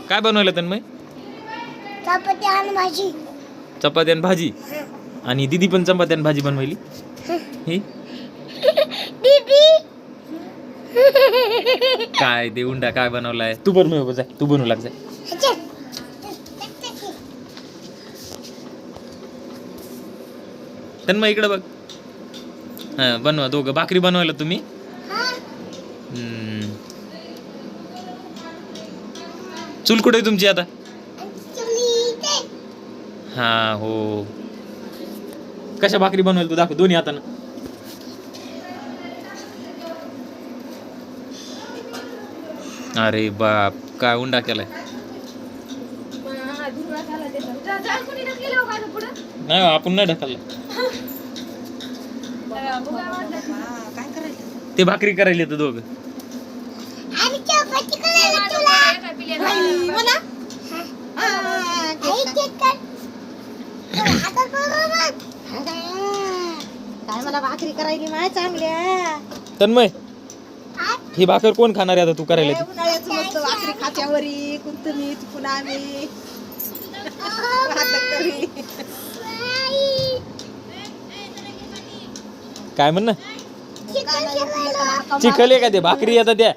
काय बनवलं तन्मय? चपाती आणि भाजी. चपाती आणि भाजी. आणि दीदी पण चपाती आणि भाजी बनवली. हे दीदी काय ते उंडा काय बनवलाय? तू बनव जा, तू बनवू लाग जा. तन्मय इकडे बघ. हा बनवा दोघं. भाकरी बनवायला तुम्ही? चूल कुठे आहे तुमची आता? हा हो. कशा भाकरी बनवायला तू दाखव दोन्ही हातानं. अरे बाप काय उंडा केलाय. नाही आपण नाही ढकलला. ते भाकरी करायला येतं दोघं. काय मला भाकरी करायली माय चांगल्या. तन्मय ही भाकर कोण खाणार आहे आता तू करायला ती? उन्हाळ्याचं मस्त भाकरी खात्यावरी कुंतुनी पुन्हा आम्ही काय म्हण ना? चिखल आहे का ते भाकरी आता त्या?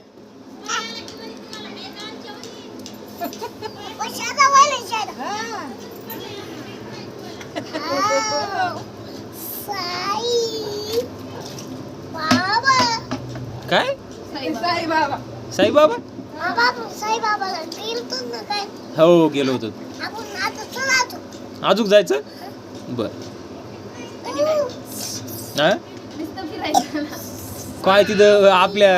काय साईबाबा? हो गेलो होतो. अजून जायचं बर. काय तिथं आपल्या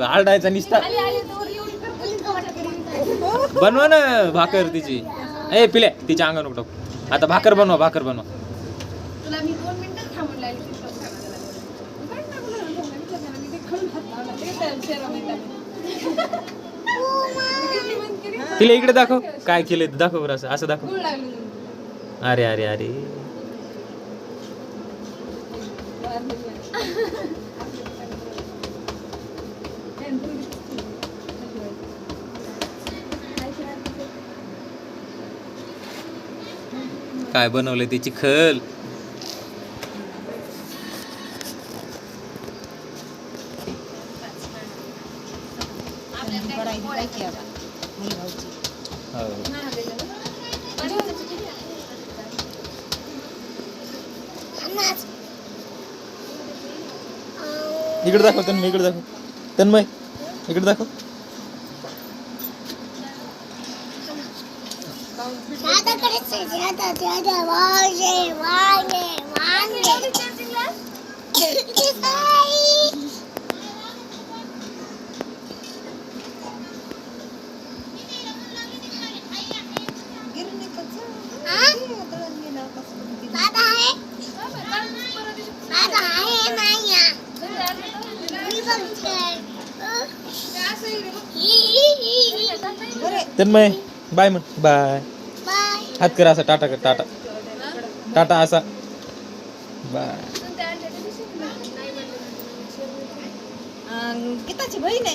आरडायचा निसता. बनवा ना भाकर तिची. ए पिल्या तिच्या अंगावर नको टाकू. आता भाकर बनवा, भाकर बनवा. तिला इकडे दाखव काय केलंय दाखव बरं. असं असं दाखव. अरे अरे अरे काय बनवलंय ती चिखल. इकडे दाखव तन्मय, इकडे दाखव तन्मय, इकडे दाखव. तन्मय बाय म्हण. बाय हात कर असा. टाटा कर. टाटा टाटा असा. बाय. गीताची बहीण आहे.